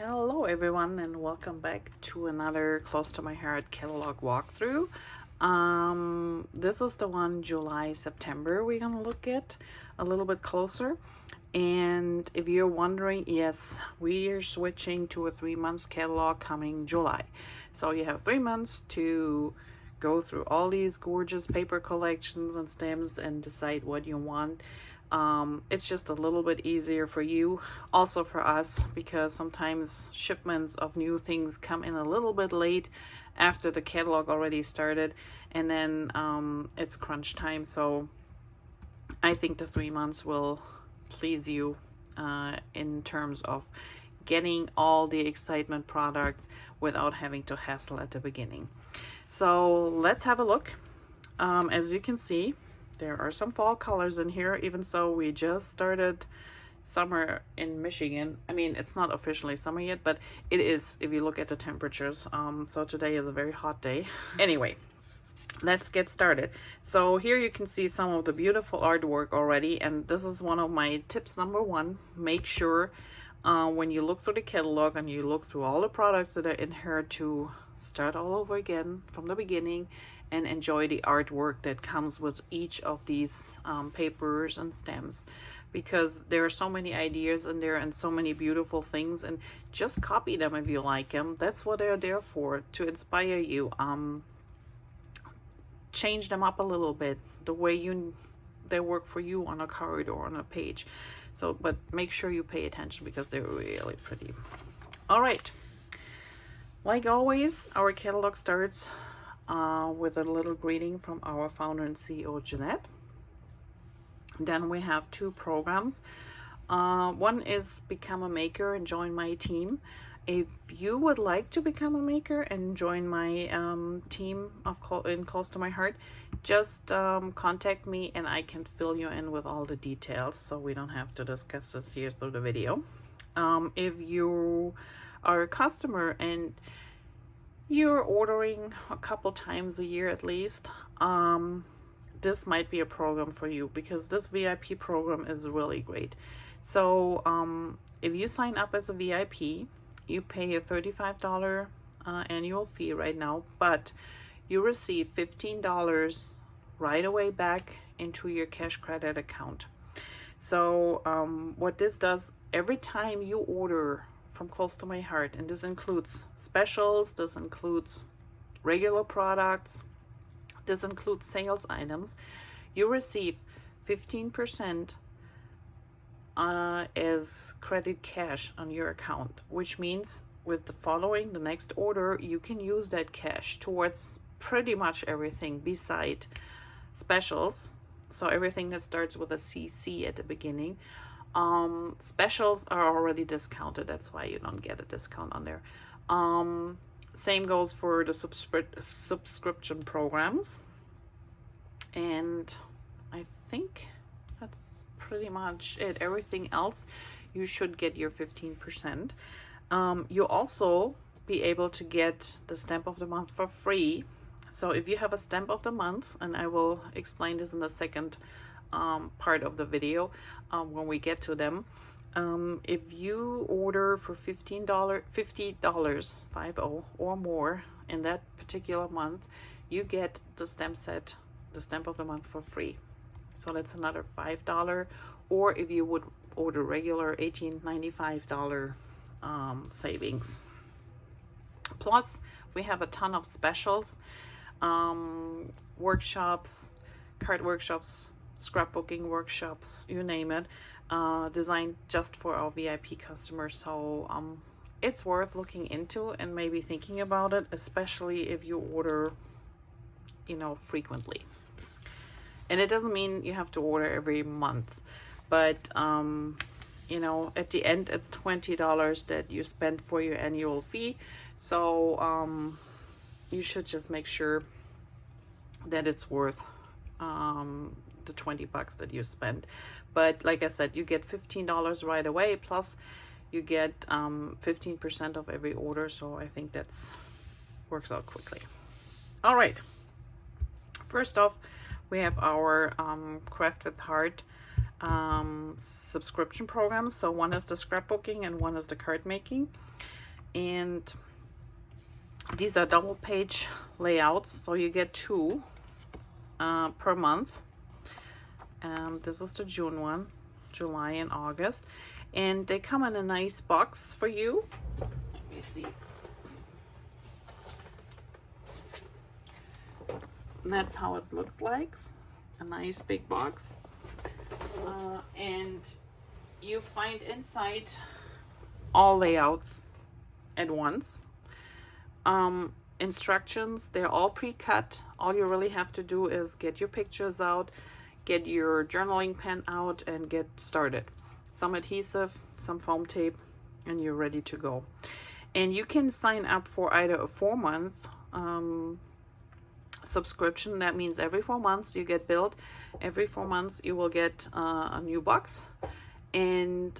Hello everyone, and welcome back to another Close to My Heart catalog walkthrough. This is the one July-September we're gonna look at a little bit closer. And if you're wondering, yes, we are switching to a 3 months catalog coming July. So you have 3 months to go through all these gorgeous paper collections and stamps and decide what you want. It's just a little bit easier for you, also for us, because sometimes shipments of new things come in a little bit late after the catalog already started, and then it's crunch time. So I think the 3 months will please you in terms of getting all the excitement products without having to hassle at the beginning. So let's have a look. As you can see, there are some fall colors in here, even so we just started summer in Michigan. I mean, it's not officially summer yet, but it is if you look at the temperatures. So today is a very hot day. Anyway, let's get started. So here you can see some of the beautiful artwork already, and this is one of my tips. Number one, make sure when you look through the catalog and you look through all the products that are in here to start all over again from the beginning and enjoy the artwork that comes with each of these papers and stamps, because there are so many ideas in there and so many beautiful things, and just copy them if you like them. That's what they're there for, to inspire you. Change them up a little bit the way they work for you on a card or on a page. So, but make sure you pay attention because they're really pretty. All right, like always, our catalog starts with a little greeting from our founder and CEO, Jeanette. Then we have two programs. One is Become a Maker and Join My Team. If you would like to become a maker and join my team in Close to My Heart, just contact me and I can fill you in with all the details, so we don't have to discuss this here through the video. If you are a customer and you're ordering a couple times a year at least, this might be a program for you, because this VIP program is really great. So if you sign up as a VIP, you pay a $35 annual fee right now, but you receive $15 right away back into your cash credit account. So what this does, every time you order from Close to My Heart, and this includes specials, this includes regular products, this includes sales items, you receive 15% as credit cash on your account, which means with the next order, you can use that cash towards pretty much everything beside specials. So everything that starts with a CC at the beginning. Specials are already discounted, that's why you don't get a discount on there. Same goes for the subscription programs, and I think that's pretty much it. Everything else, you should get your 15%. You'll also be able to get the stamp of the month for free. So if you have a stamp of the month, and I will explain this in the second part of the video when we get to them. If you order for $50 50 or more in that particular month, you get the stamp set, the stamp of the month, for free. So that's another $5. Or if you would order regular $18.95 savings. Plus we have a ton of specials, workshops, card workshops, scrapbooking workshops, you name it, designed just for our VIP customers. So it's worth looking into and maybe thinking about it, especially if you order, frequently. And it doesn't mean you have to order every month, but at the end, it's $20 that you spend for your annual fee. So you should just make sure that it's worth the $20 that you spend. But like I said, you get $15 right away, plus you get 15% of every order. So I think that's works out quickly. All right, first off, we have our Craft with Heart subscription programs. So one is the scrapbooking and one is the card making. And these are double page layouts, so you get 2 per month. This is the June one, July and August, and they come in a nice box for you. Let me see. And that's how it looks like, a nice big box. And you find inside all layouts at once. Instructions, they're all pre-cut. All you really have to do is get your pictures out, get your journaling pen out, and get started. Some adhesive, some foam tape, and you're ready to go. And you can sign up for either a 4-month subscription. That means every 4 months you get billed. Every 4 months you will get a new box, and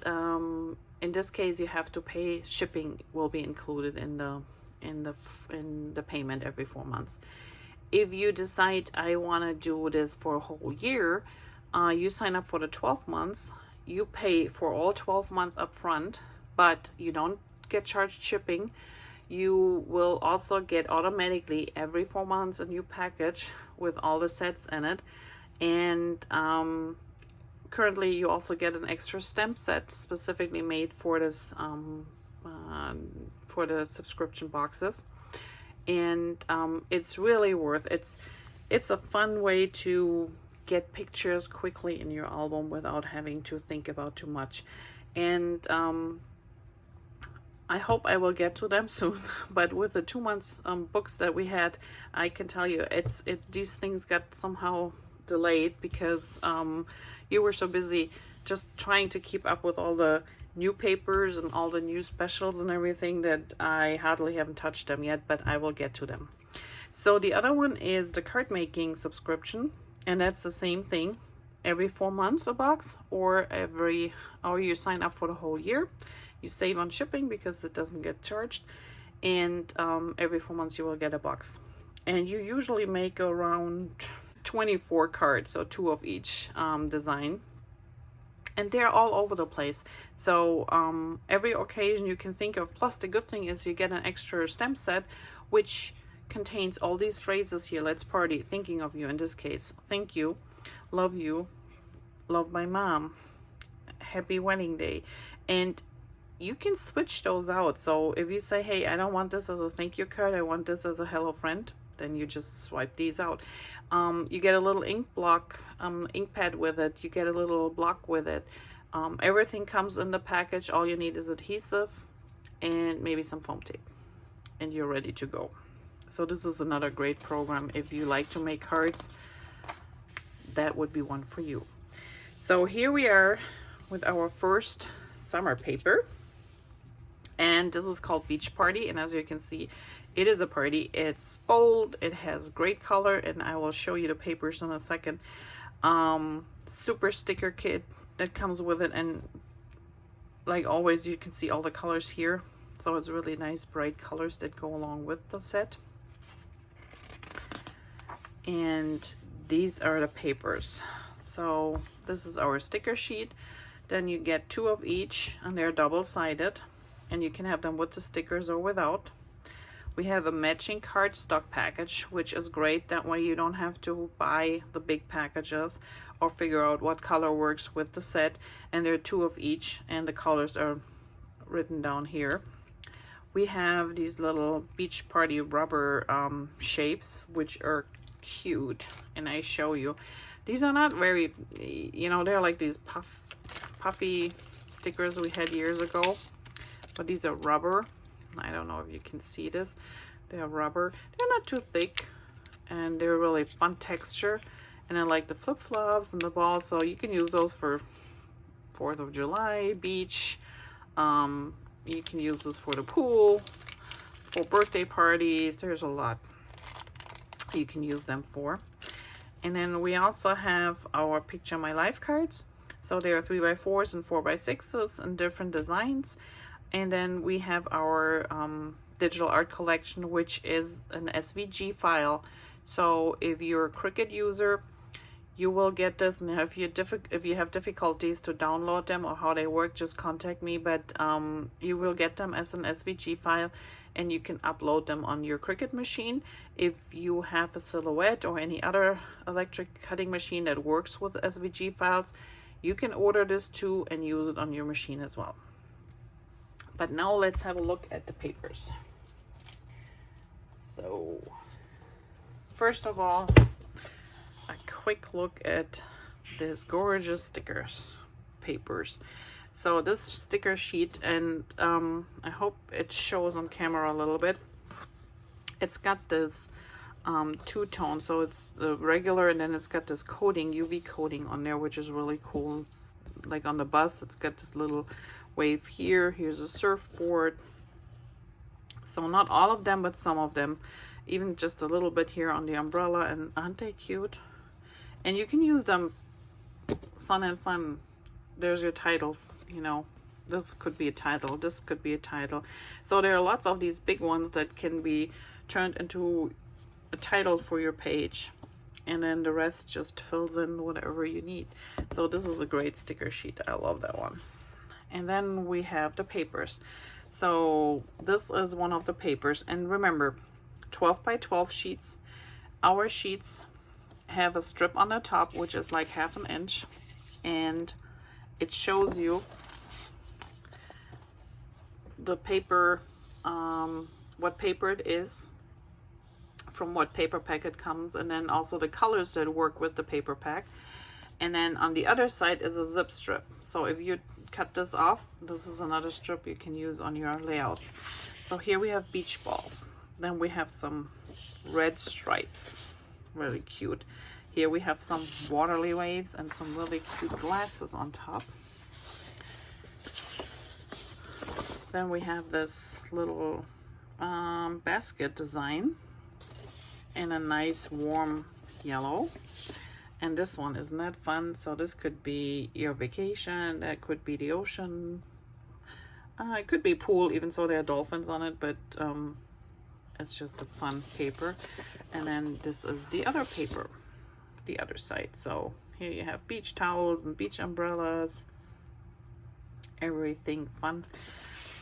in this case you have to pay. Shipping will be included in the payment every 4 months. If you decide I want to do this for a whole year, you sign up for the 12 months. You pay for all 12 months up front, but you don't get charged shipping. You will also get automatically every 4 months a new package with all the sets in it. And currently you also get an extra stamp set specifically made for this for the subscription boxes. And it's really worth it. It's a fun way to get pictures quickly in your album without having to think about too much. And I hope I will get to them soon, but with the 2 months books that we had, I can tell you these things got somehow delayed because you were so busy just trying to keep up with all the new papers and all the new specials and everything that I hardly haven't touched them yet, but I will get to them. So the other one is the card making subscription, and that's the same thing. Every 4 months a box, or you sign up for the whole year. You save on shipping because it doesn't get charged, and every 4 months you will get a box. And you usually make around 24 cards, so 2 of each design, and they're all over the place. So every occasion you can think of. Plus the good thing is you get an extra stamp set which contains all these phrases here. Let's party, thinking of you in this case, thank you, love my mom, happy wedding day. And you can switch those out. So if you say, hey, I don't want this as a thank you card, I want this as a hello friend, then you just swipe these out. You get a little ink block, ink pad with it. You get a little block with it. Everything comes in the package. All you need is adhesive and maybe some foam tape, and you're ready to go. So this is another great program. If you like to make cards, that would be one for you. So here we are with our first summer paper. And this is called Beach Party, and as you can see, it is a party. It's bold, it has great color, and I will show you the papers in a second. Super sticker kit that comes with it, and like always you can see all the colors here, so it's really nice bright colors that go along with the set. And these are the papers. So this is our sticker sheet. Then you get 2 of each, and they're double-sided, and you can have them with the stickers or without. We have a matching cardstock package, which is great. That way you don't have to buy the big packages or figure out what color works with the set. And there are 2 of each, and the colors are written down here. We have these little beach party rubber shapes, which are cute, and I show you. These are not very, they're like these puffy stickers we had years ago, but these are rubber. I don't know if you can see this. They're rubber. They're not too thick, and they're really fun texture. And I like the flip-flops and the balls, so you can use those for 4th of July, beach. You can use this for the pool, for birthday parties. There's a lot you can use them for. And then we also have our Picture My Life cards. So they are 3x4s and 4x6s in different designs. And then we have our digital art collection, which is an SVG file. So if you're a Cricut user, you will get this. Now if you have difficulties to download them or how they work, just contact me, but you will get them as an SVG file and you can upload them on your Cricut machine. If you have a Silhouette or any other electric cutting machine that works with SVG files, you can order this too and use it on your machine as well. But now let's have a look at the papers. So first of all, a quick look at this gorgeous stickers papers. So this sticker sheet, and I hope it shows on camera a little bit. It's got this two-tone, so it's the regular, and then it's got this coating, UV coating on there, which is really cool. It's like on the bus, it's got this little wave here. Here's a surfboard. So not all of them, but some of them. Even just a little bit here on the umbrella, and aren't they cute? And you can use them Sun and Fun. There's your title, you know. This could be a title, this could be a title. So there are lots of these big ones that can be turned into a title for your page. And then the rest just fills in whatever you need. So this is a great sticker sheet. I love that one. And then we have the papers. So this is one of the papers. And remember, 12 by 12 sheets. Our sheets have a strip on the top, which is like 1/2 inch, and it shows you the paper, what paper it is, from what paper pack it comes, and then also the colors that work with the paper pack. And then on the other side is a zip strip. So if you cut this off, this is another strip you can use on your layouts. So here we have beach balls. Then we have some red stripes, really cute. Here we have some waterly waves and some really cute glasses on top. Then we have this little basket design in a nice warm yellow. And this one, isn't that fun? So this could be your vacation, that could be the ocean. It could be pool, even so there are dolphins on it, but it's just a fun paper. And then this is the other paper, the other side. So here you have beach towels and beach umbrellas, everything fun.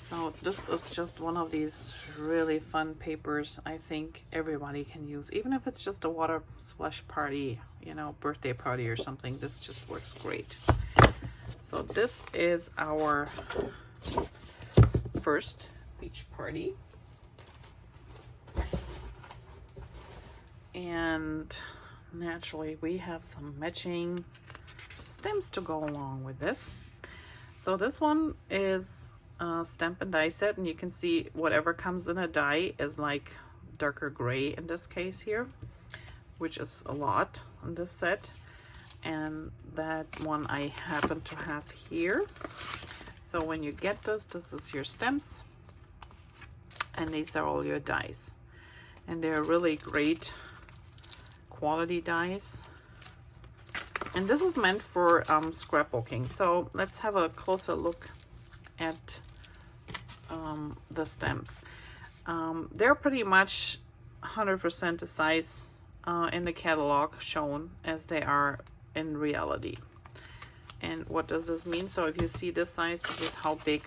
So this is just one of these really fun papers I think everybody can use, even if it's just a water splash party, you know, birthday party or something. This just works great. So this is our first beach party. And naturally we have some matching stems to go along with this. So this one is stamp and die set, and you can see whatever comes in a die is like darker gray in this case here, which is a lot on this set. And that one I happen to have here. So when you get this, this is your stems, and these are all your dies, and they're really great quality dies. And this is meant for scrapbooking. So let's have a closer look at the stems. They're pretty much 100% the size in the catalog shown as they are in reality. And what does this mean? So if you see this size, this is how big,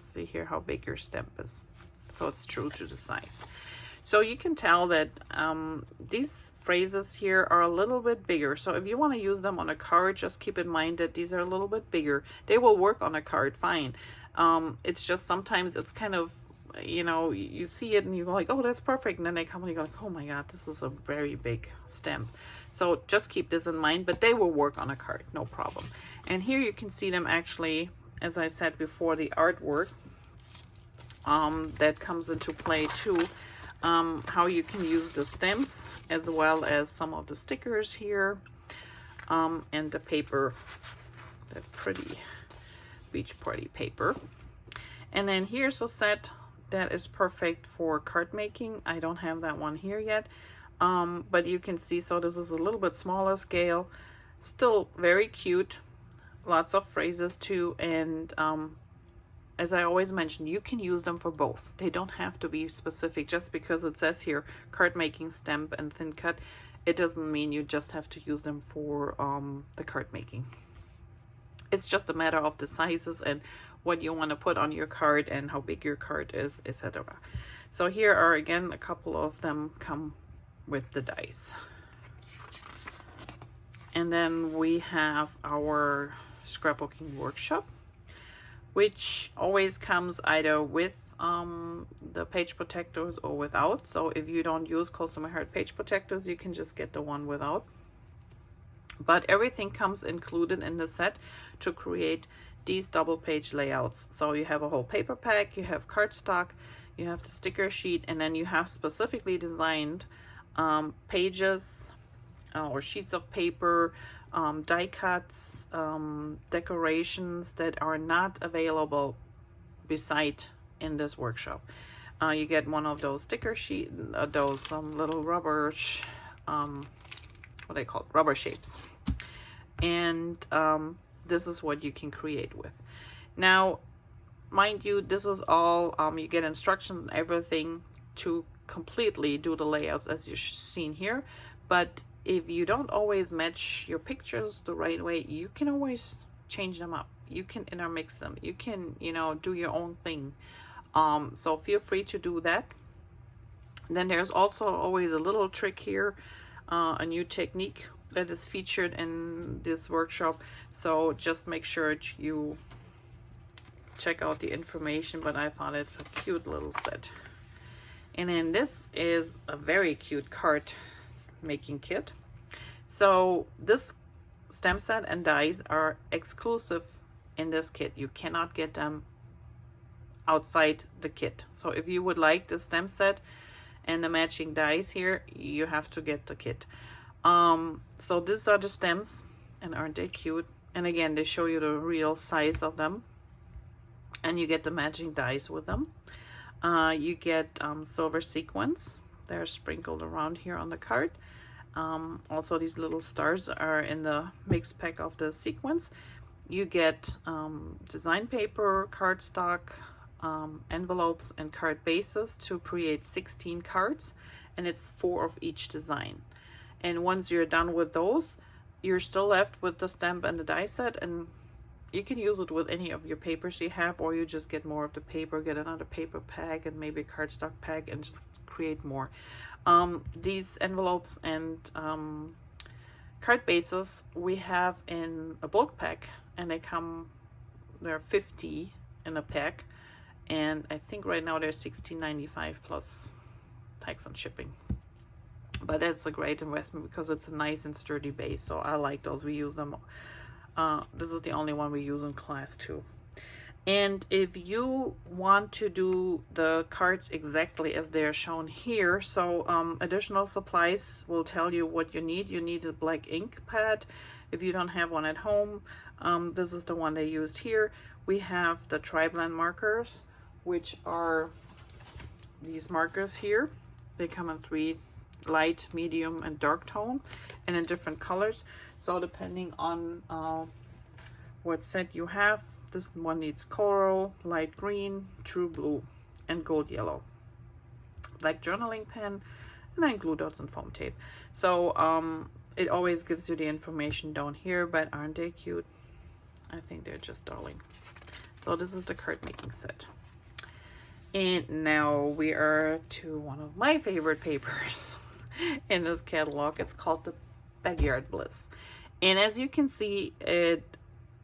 see here how big your stem is. So it's true to the size. So you can tell that these phrases here are a little bit bigger. So if you want to use them on a card, just keep in mind that these are a little bit bigger. They will work on a card fine. It's just sometimes it's kind of, you know, you see it and you go like, oh, that's perfect. And then they come and you go like, oh my God, this is a very big stem. So just keep this in mind, but they will work on a card, no problem. And here you can see them actually, as I said before, the artwork that comes into play too. How you can use the stems as well as some of the stickers here, and the paper, that pretty beach party paper. And then here's a set that is perfect for card making. I don't have that one here yet, but you can see, so this is a little bit smaller scale, still very cute, lots of phrases too. And as I always mention, you can use them for both. They don't have to be specific. Just because it says here card making, stamp and thin cut, it doesn't mean you just have to use them for the card making. It's just a matter of the sizes and what you want to put on your card and how big your card is, etc. So here are again a couple of them come with the dice. And then we have our Scrapbooking Workshop, which always comes either with the page protectors or without. So if you don't use Close to My Heart page protectors, you can just get the one without. But everything comes included in the set to create these double page layouts. So you have a whole paper pack, you have cardstock, you have the sticker sheet, and then you have specifically designed pages or sheets of paper, die cuts, decorations that are not available beside in this workshop. You get one of those sticker sheet, those little rubber, what they call rubber shapes, and this is what you can create with. Now, mind you, this is all you get instructions and everything to completely do the layouts as you've seen here. But if you don't always match your pictures the right way, you can always change them up. You can intermix them. You can, you know, do your own thing. So feel free to do that. Then there's also always a little trick here, a new technique that is featured in this workshop. So just make sure you check out the information, but I thought it's a cute little set. And then this is a very cute card making kit. So this stamp set and dies are exclusive in this kit. You cannot get them outside the kit. So if you would like the stamp set and the matching dies here, you have to get the kit. So these are the stamps, and aren't they cute? And again, they show you the real size of them, and you get the matching dies with them. You get silver sequins. They're sprinkled around here on the card. Also, these little stars are in the mixed pack of the sequins. You get design paper, cardstock, envelopes, and card bases to create 16 cards, and it's 4 of each design. And once you're done with those, you're still left with the stamp and the die set, and you can use it with any of your papers you have, or you just get more of the paper, get another paper pack and maybe a cardstock pack and just create more. These envelopes and card bases we have in a bulk pack, and there are 50 in a pack, and I think right now they're $16.95 plus tax and shipping. But that's a great investment because it's a nice and sturdy base, so I like those. We use them. This is the only one we use in class 2. And if you want to do the cards exactly as they are shown here, so additional supplies will tell you what you need. You need a black ink pad if you don't have one at home. This is the one they used here. We have the tri-blend markers, which are these markers here. They come in 3: light, medium, and dark tone, and in different colors. So depending on what set you have, this one needs coral, light green, true blue, and gold yellow. Black journaling pen, and then glue dots and foam tape. So it always gives you the information down here, but aren't they cute? I think they're just darling. So this is the card making set. And now we are to one of my favorite papers in this catalog. It's called the Backyard Bliss. And as you can see, it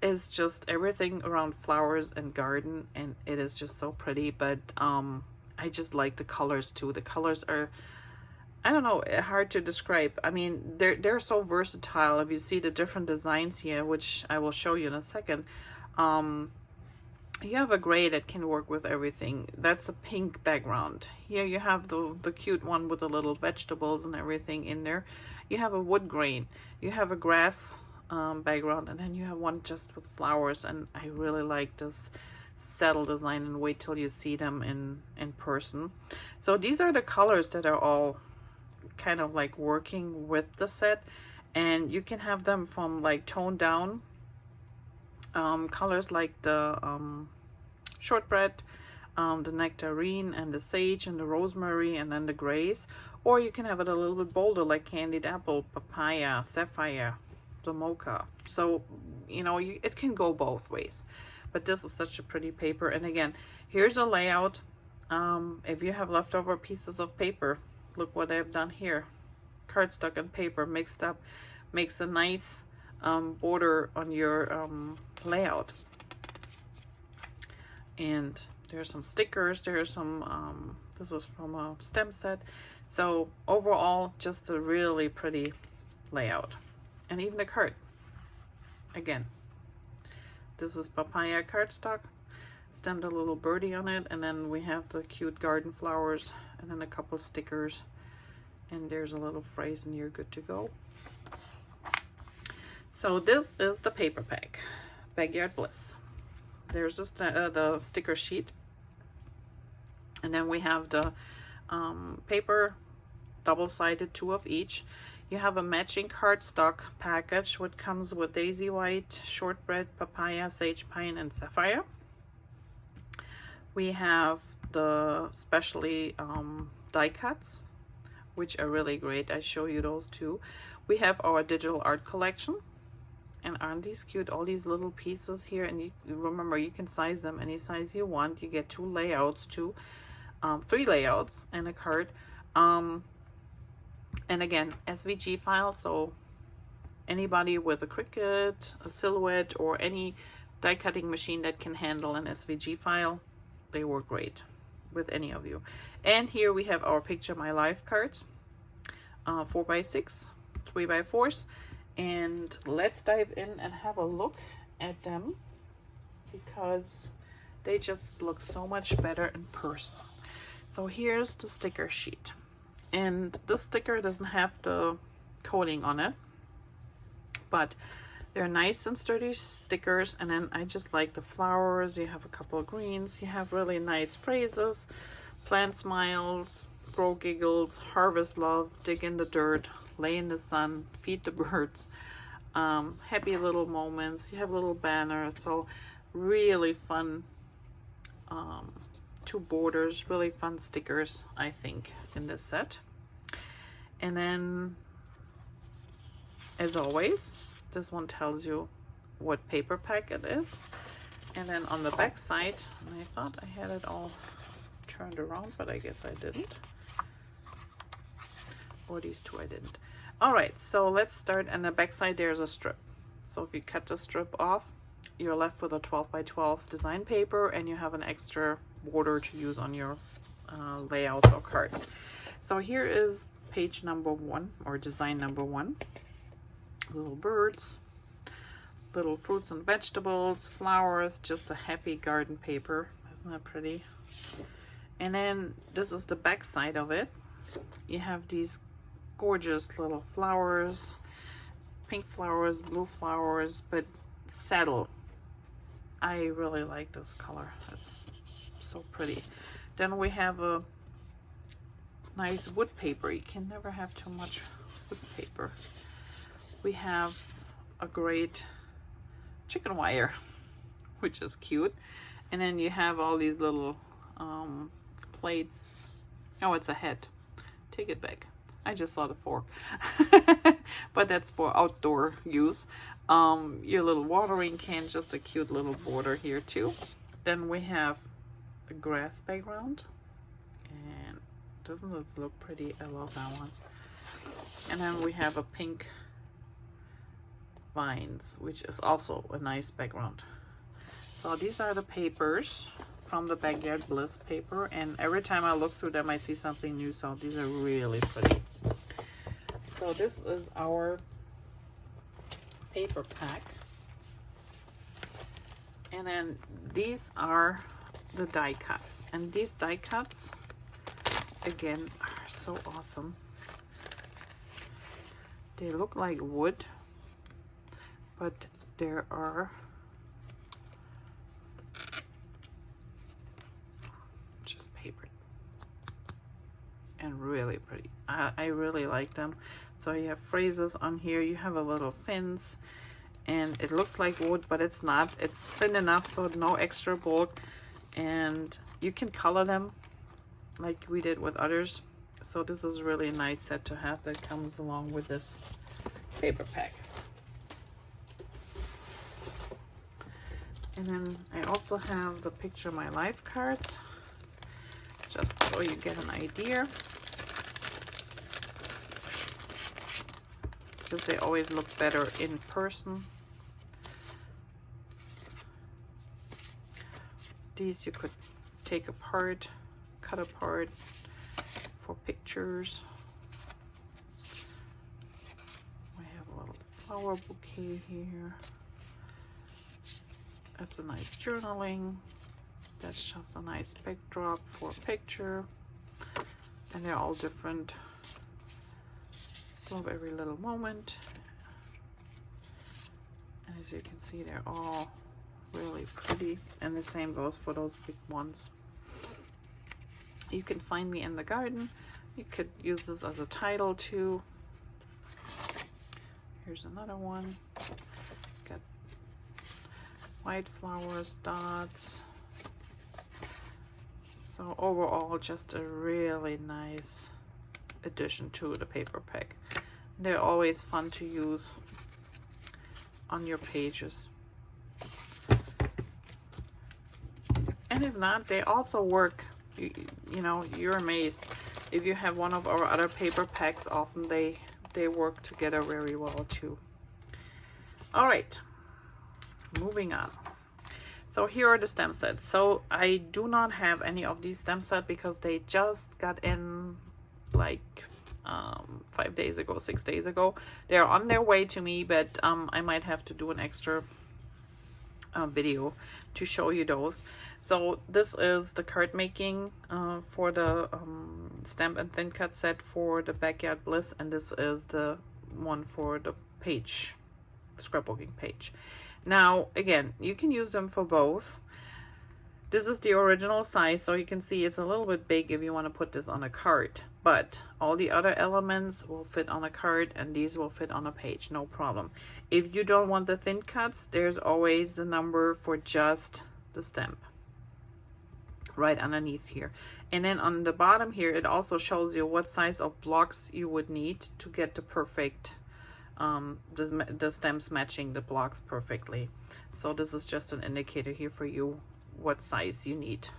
is just everything around flowers and garden, and it is just so pretty. But I just like the colors too. The colors are, I don't know, hard to describe. I mean, they're so versatile. If you see the different designs here, which I will show you in a second, you have a gray that can work with everything. That's a pink background. Here you have the cute one with the little vegetables and everything in there. You have a wood grain. You have a grass background, and then you have one just with flowers. And I really like this saddle design, and wait till you see them in person. So these are the colors that are all kind of like working with the set, and you can have them from like toned down colors like the shortbread, the nectarine and the sage and the rosemary and then the grays, or you can have it a little bit bolder like candied apple, papaya, sapphire, the mocha. So you know, it can go both ways, but this is such a pretty paper. And again, here's a layout. If you have leftover pieces of paper, look what I've done here. Cardstock and paper mixed up makes a nice border on your layout. And there's some stickers, there's some this is from a stem set. So overall, just a really pretty layout. And even the card, again, this is papaya cardstock, stamped a little birdie on it, and then we have the cute garden flowers and then a couple stickers, and there's a little phrase and you're good to go. So this is the paper pack, Backyard Bliss. There's just the sticker sheet, and then we have the paper, double-sided, 2 of each. You have a matching cardstock package which comes with daisy white, shortbread, papaya, sage pine, and sapphire. We have the specially die cuts, which are really great. I show you those too. We have our digital art collection. And aren't these cute? All these little pieces here, and you remember you can size them any size you want. You get 2 layouts, 3 layouts and a card. And again, SVG file, so anybody with a Cricut, a Silhouette, or any die cutting machine that can handle an SVG file, they work great with any of you. And here we have our Picture My Life cards, 4x6, 3x4s. And let's dive in and have a look at them, because they just look so much better in person. So here's the sticker sheet, and this sticker doesn't have the coating on it, but they're nice and sturdy stickers. And then I just like the flowers. You have a couple of greens, you have really nice phrases: plant smiles, grow giggles, harvest love, dig in the dirt, lay in the sun, feed the birds, happy little moments. You have little banners. So really fun 2 borders, really fun stickers, I think, in this set. And then, as always, this one tells you what paper pack it is. And then on the back side, and I thought I had it all turned around, but I guess I didn't. Or these 2 I didn't. All right, so let's start. On the back side, there's a strip. So if you cut the strip off, you're left with a 12x12 design paper, and you have an extra border to use on your layouts or cards. So here is page number 1, or design number 1. Little birds, little fruits and vegetables, flowers, just a happy garden paper. Isn't that pretty? And then this is the back side of it. You have these gorgeous little flowers, pink flowers, blue flowers, but saddle. I really like this color. It's so pretty. Then we have a nice wood paper. You can never have too much wood paper. We have a great chicken wire, which is cute. And then you have all these little plates. Oh, it's a head. Take it back. I just saw the fork. But that's for outdoor use. Your little watering can, just a cute little border here too. Then we have a grass background, and doesn't this look pretty? I love that one. And then we have a pink vines, which is also a nice background. So these are the papers from the Backyard Bliss paper, and every time I look through them I see something new, so these are really pretty. So this is our paper pack, and then these are the die cuts, and these die cuts again are so awesome. They look like wood, but there are just paper, and really pretty. I really like them. So you have phrases on here. You have a little fins, and it looks like wood, but it's not. It's thin enough so no extra bulk. and you can color them like we did with others. So this is really a nice set to have that comes along with this paper pack. And then I also have the Picture My Life cards, just so you get an idea. Because they always look better in person. These you could take apart, cut apart for pictures. We have a little flower bouquet here. That's a nice journaling. That's just a nice backdrop for a picture. And they're all different. Love every little moment. And as you can see, they're all really pretty. And the same goes for those big ones. You can find me in the garden. You could use this as a title too. Here's another one. Got white flowers, dots. So overall, just a really nice addition to the paper pack. They're always fun to use on your pages. And if not, they also work, you know, you're amazed. If you have one of our other paper packs, often they work together very well too. All right, moving on. So here are the stamp sets. So I do not have any of these stamp sets because they just got in like 5 days ago, 6 days ago. They're on their way to me, but I might have to do an extra video to show you those. So this is the card making for the stamp and thin cut set for the Backyard Bliss, and this is the one for the page, scrapbooking page. Now again, you can use them for both. This is the original size, so you can see it's a little bit big if you want to put this on a card, but all the other elements will fit on a card and these will fit on a page, no problem. If you don't want the thin cuts, there's always the number for just the stamp right underneath here. And then on the bottom here, it also shows you what size of blocks you would need to get the perfect the stamps matching the blocks perfectly. So this is just an indicator here for you what size you need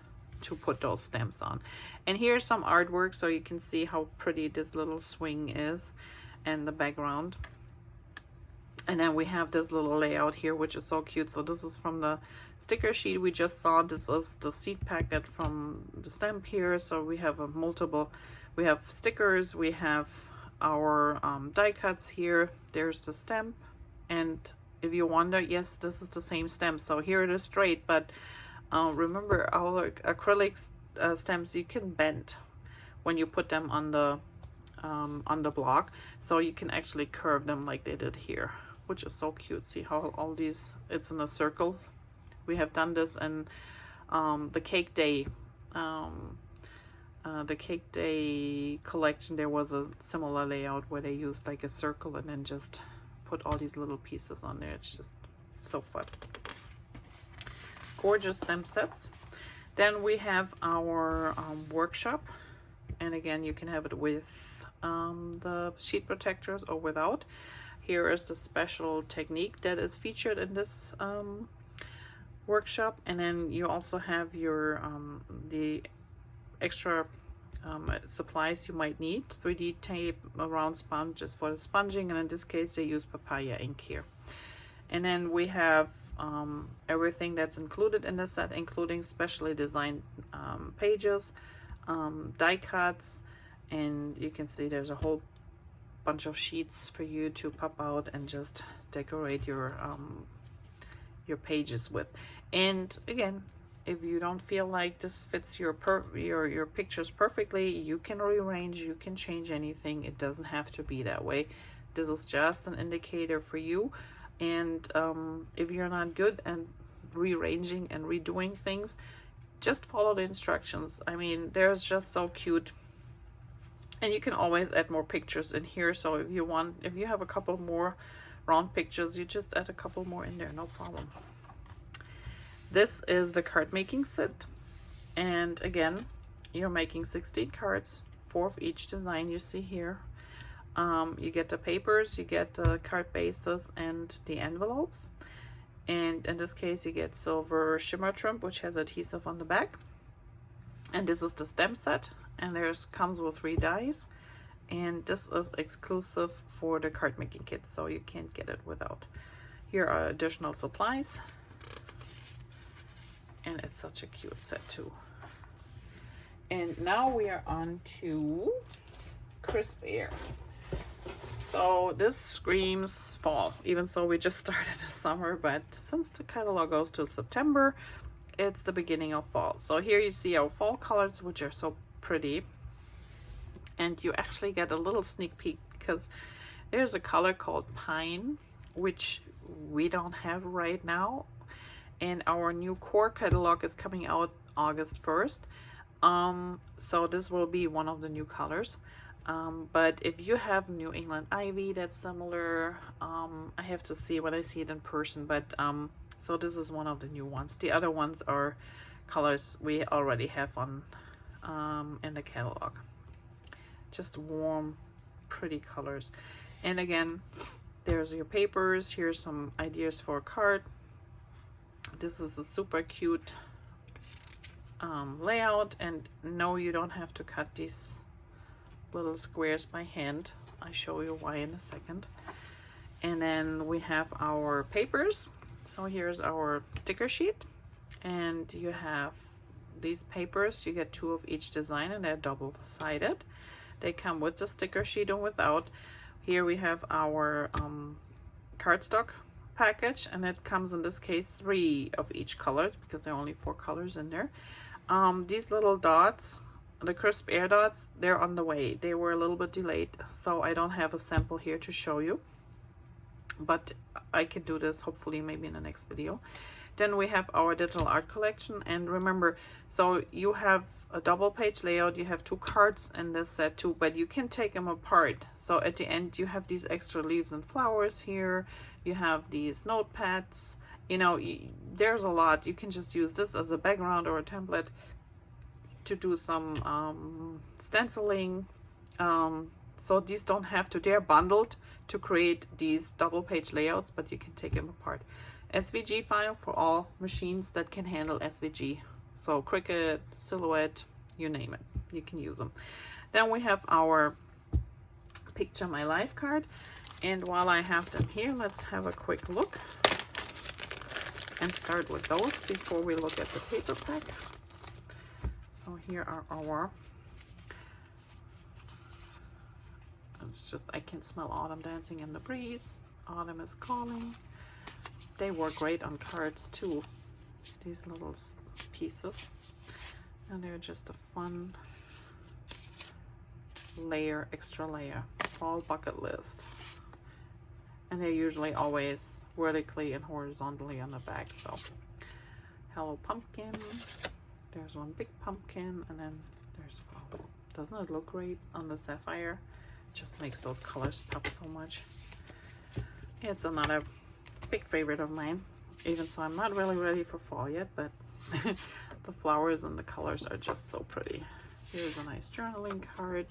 to put those stamps on. And here's some artwork so you can see how pretty this little swing is and the background. And then we have this little layout here, which is so cute. So this is from the sticker sheet we just saw. This is the seed packet from the stamp here. So we have we have stickers, we have our die cuts here. There's the stamp, and if you wonder, yes, this is the same stamp. So here it is straight, but remember our acrylic stamps you can bend when you put them on the block, so you can actually curve them like they did here, which is so cute. See how all these, it's in a circle. We have done this in the Cake Day collection. There was a similar layout where they used like a circle and then just put all these little pieces on there. It's just so fun. Gorgeous stamp sets. Then we have our workshop, and again you can have it with the sheet protectors or without. Here is the special technique that is featured in this workshop, and then you also have your the extra supplies you might need. 3D tape, a round sponge just for the sponging, and in this case they use papaya ink here. And then we have everything that's included in the set, including specially designed pages, die cuts, and you can see there's a whole bunch of sheets for you to pop out and just decorate your pages with. And again, if you don't feel like this fits your pictures perfectly, you can rearrange, you can change anything. It doesn't have to be that way. This is just an indicator for you. And if you're not good at rearranging and redoing things, just follow the instructions. I mean, they're just so cute. And you can always add more pictures in here. So if you have a couple more round pictures, you just add a couple more in there, no problem. This is the card making set. And again, you're making 16 cards, 4 of each design you see here. You get the papers, you get the card bases and the envelopes. And in this case, you get silver shimmer trim, which has adhesive on the back. And this is the stamp set, and comes with 3 dies. And this is exclusive for the card making kit, so you can't get it without. Here are additional supplies. And it's such a cute set too. And now we are on to Crisp Air. So this screams fall, even so we just started the summer, but since the catalog goes to September, it's the beginning of fall. So here you see our fall colors, which are so pretty. And you actually get a little sneak peek because there's a color called Pine, which we don't have right now. And our new core catalog is coming out August 1st. So this will be one of the new colors. But if you have New England Ivy that's similar, I have to see when I see it in person, but so this is one of the new ones. The other ones are colors we already have on in the catalog. Just warm, pretty colors. And again, there's your papers. Here's some ideas for a card. This is a super cute layout, and no, you don't have to cut these little squares by hand. I'll show you why in a second. And then we have our papers. So here's our sticker sheet, and you have these papers. You get 2 of each design, and they're double-sided. They come with the sticker sheet and without. Here we have our cardstock package, and it comes in this case 3 of each color because there are only 4 colors in there. These little dots, the Crisp Air dots, they're on the way. They were a little bit delayed, so I don't have a sample here to show you, but I can do this hopefully maybe in the next video. Then we have our digital art collection, and remember, so you have a double page layout, you have 2 cards in this set too, but you can take them apart. So at the end you have these extra leaves and flowers here, you have these notepads, you know, there's a lot. You can just use this as a background or a template to do some stenciling. So these don't have to, they're bundled to create these double page layouts, but you can take them apart. SVG file for all machines that can handle SVG. So Cricut, Silhouette, you name it, you can use them. Then we have our Picture My Life card. And while I have them here, let's have a quick look and start with those before we look at the paper pack. So here are our, it's just, I can smell autumn dancing in the breeze. Autumn is calling. They work great on cards too, these little pieces. And they're just a fun layer, extra layer, fall bucket list. And they're usually always vertically and horizontally on the back. So Hello Pumpkin, there's one big pumpkin, and then there's flowers. Doesn't it look great on the sapphire? Just makes those colors pop so much. It's another big favorite of mine, even so I'm not really ready for fall yet, but the flowers and the colors are just so pretty. Here's a nice journaling card,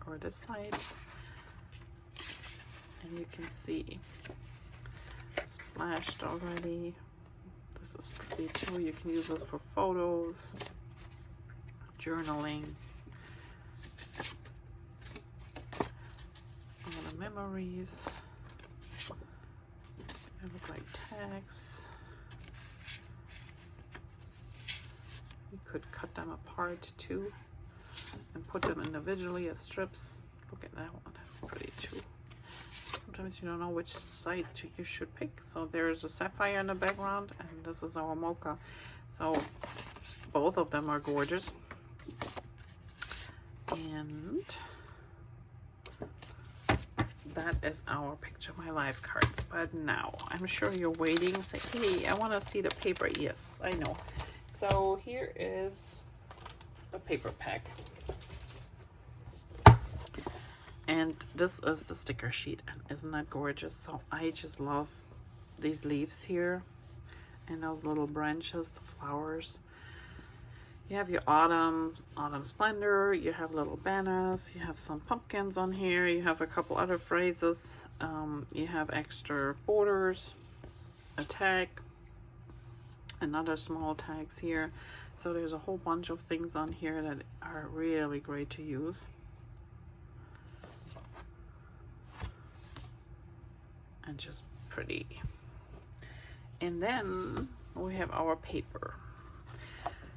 or this side, and you can see splashed already. This is pretty too. You can use this for photos, journaling, all the memories. They look like tags. You could cut them apart too and put them individually as strips. Look at that one, that's pretty too. Sometimes you don't know which side you should pick. So there's a sapphire in the background, and this is our mocha. So both of them are gorgeous. And that is our Picture My Life cards. But now I'm sure you're waiting, say, hey, I want to see the paper. Yes, I know. So here is the paper pack, and this is the sticker sheet, and isn't that gorgeous? So I just love these leaves here and those little branches, the flowers. You have your autumn splendor, you have little banners, you have some pumpkins on here, you have a couple other phrases, you have extra borders, a tag, another small tags here. So there's a whole bunch of things on here that are really great to use. And just pretty. And then we have our paper.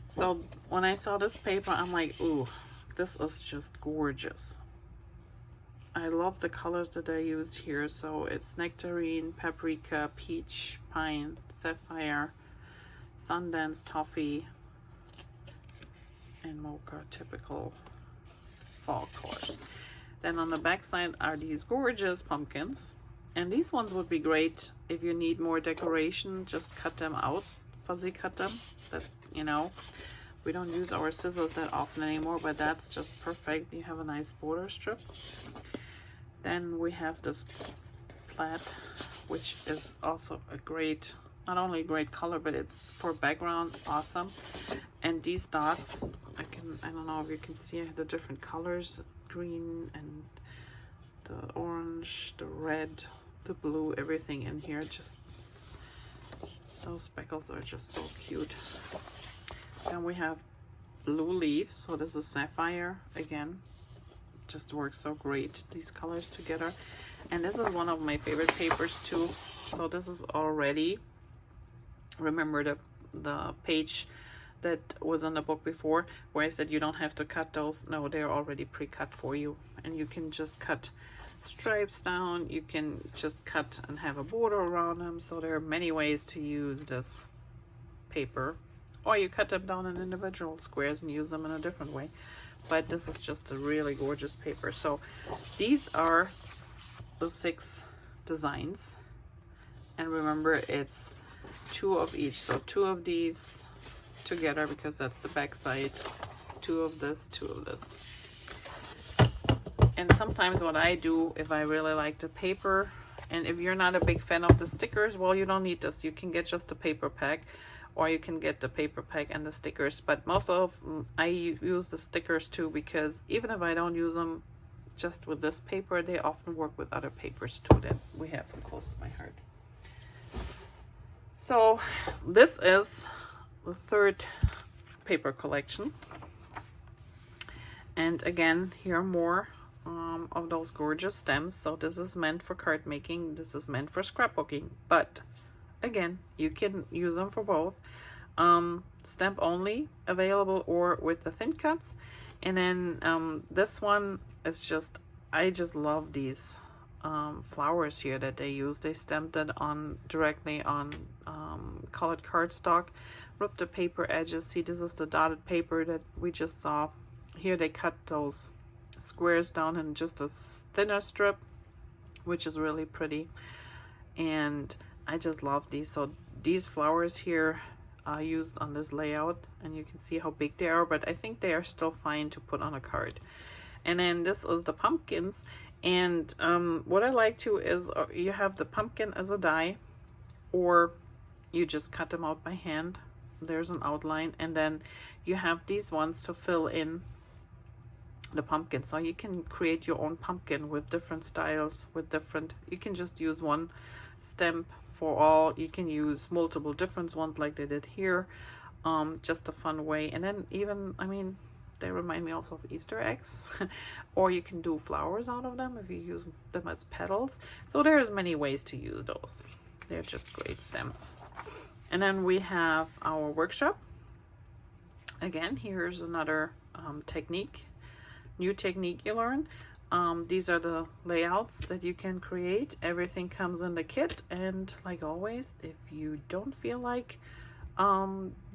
So when I saw this paper, I'm like, ooh, this is just gorgeous. I love the colors that I used here. So it's nectarine, paprika, peach, pine, sapphire, Sundance, toffee, and mocha, typical fall colors. Then on the back side are these gorgeous pumpkins. And these ones would be great if you need more decoration. Just cut them out, fuzzy cut them. That, you know, we don't use our scissors that often anymore, but that's just perfect. You have a nice border strip. Then we have this plaid, which is also a great, not only a great color, but it's for background, awesome. And these dots, I don't know if you can see the different colors, green and the orange, the red, the blue, everything in here. Just those speckles are just so cute. Then we have blue leaves. So this is sapphire again. Just works so great, these colors together. And this is one of my favorite papers too. So this is already, remember the page that was on the book before where I said you don't have to cut those. No, they're already pre-cut for you, and you can just cut stripes down. You can just cut and have a border around them. So there are many ways to use this paper, or you cut them down in individual squares and use them in a different way. But this is just a really gorgeous paper. So these are the 6 designs, and remember it's 2 of each. So 2 of these together, because that's the back side, 2 of this, 2 of this. And sometimes what I do, if I really like the paper, and if you're not a big fan of the stickers, well, you don't need this. You can get just the paper pack, or you can get the paper pack and the stickers. But most of I use the stickers too, because even if I don't use them just with this paper, they often work with other papers too that we have from close to my heart. So this is the 3rd paper collection. And again, here are more of those gorgeous stems. So this is meant for card making, this is meant for scrapbooking, but again, you can use them for both. Stamp only available, or with the thin cuts. And then this one is just, I just love these flowers here that they use. They stamped it on directly on colored cardstock, ripped the paper edges. See, this is the dotted paper that we just saw. Here they cut those squares down in just a thinner strip, which is really pretty. And I just love these. So these flowers here are used on this layout, and you can see how big they are, but I think they are still fine to put on a card. And then this is the pumpkins. And what I like to is you have the pumpkin as a die, or you just cut them out by hand. There's an outline, and then you have these ones to fill in the pumpkin. So you can create your own pumpkin with different styles, with different, you can just use one stamp for all. You can use multiple different ones like they did here. Just a fun way. And then even, I mean, they remind me also of Easter eggs. Or you can do flowers out of them if you use them as petals. So there's many ways to use those. They're just great stems. And then we have our workshop. Again, here's another technique, new technique you learn. These are the layouts that you can create. Everything comes in the kit, and like always, if you don't feel like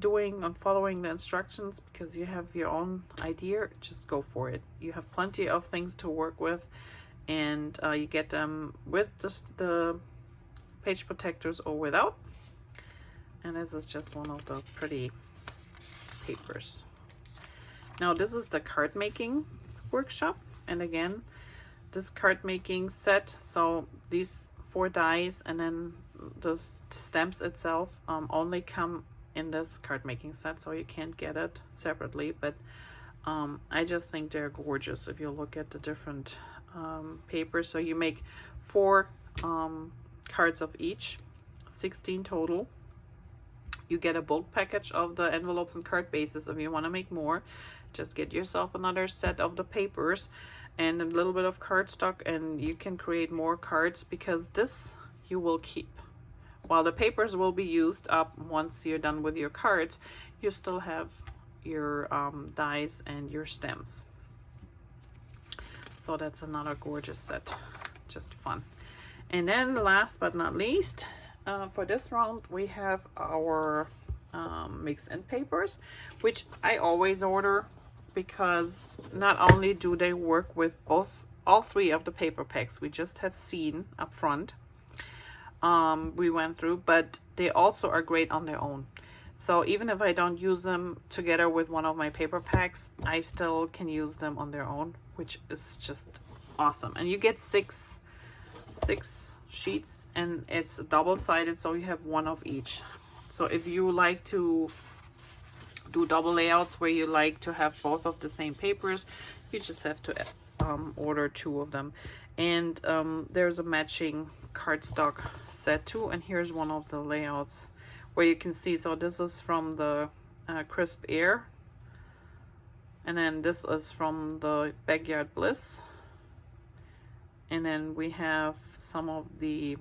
doing and following the instructions because you have your own idea, just go for it. You have plenty of things to work with, and you get them with the page protectors or without. And this is just one of the pretty papers. Now this is the card making workshop, and again, this card making set, so these 4 dies and then the stamps itself only come in this card making set, so you can't get it separately, but I just think they're gorgeous if you look at the different papers. So you make 4 cards of each, 16 total. You get a bulk package of the envelopes and card bases. If you want to make more, just get yourself another set of the papers and a little bit of cardstock, and you can create more cards, because this you will keep. While the papers will be used up once you're done with your cards, you still have your dies and your stems. So that's another gorgeous set, just fun. And then last but not least, for this round we have our mix and papers, which I always order, because not only do they work with all 3 of the paper packs we just have seen up front, we went through, but they also are great on their own. So even if I don't use them together with one of my paper packs, I still can use them on their own, which is just awesome. And you get six sheets, and it's double-sided, so you have 1 of each. So if you like to do double layouts where you like to have both of the same papers, you just have to order 2 of them. And there's a matching cardstock set too, and here's one of the layouts where you can see. So this is from the Crisp Air, and then this is from the Backyard Bliss, and then we have some of the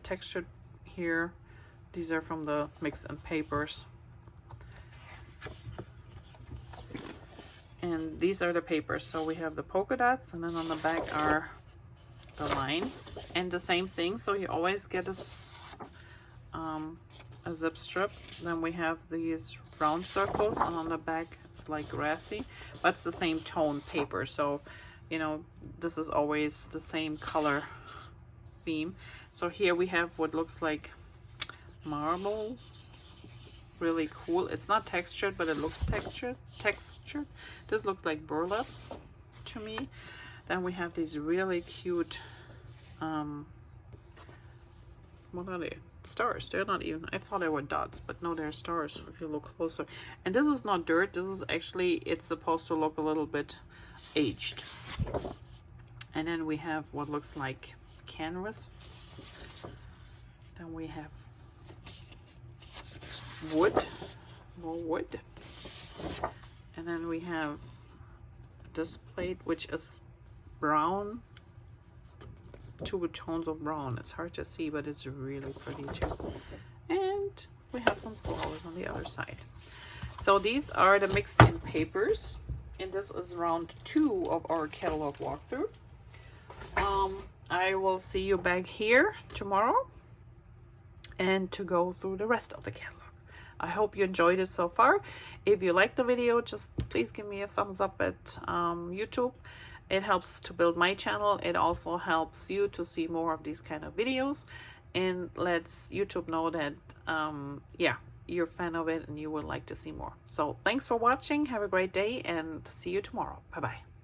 textured here. These are from the mix and papers, and these are the papers. So we have the polka dots, and then on the back are the lines, and the same thing. So you always get a zip strip. Then we have these round circles, and on the back it's like grassy, but it's the same tone paper. So you know, this is always the same color theme. So here we have what looks like marble, really cool. It's not textured, but it looks textured. This looks like burlap to me. Then we have these really cute what are they? Stars. They're not even, I thought they were dots, but no, they're stars if you look closer. And this is not dirt. This is actually, it's supposed to look a little bit aged. And then we have what looks like canvas. Then we have wood, more wood. And then we have this plate, which is brown, 2 tones of brown. It's hard to see, but it's really pretty too. And we have some flowers on the other side. So these are the mixed in papers, and this is round 2 of our catalog walkthrough. I will see you back here tomorrow and to go through the rest of the catalog. I hope you enjoyed it so far. If you liked the video, just please give me a thumbs up at YouTube. It helps to build my channel. It also helps you to see more of these kind of videos, and lets YouTube know that yeah, you're a fan of it and you would like to see more. So thanks for watching. Have a great day, and see you tomorrow. Bye bye.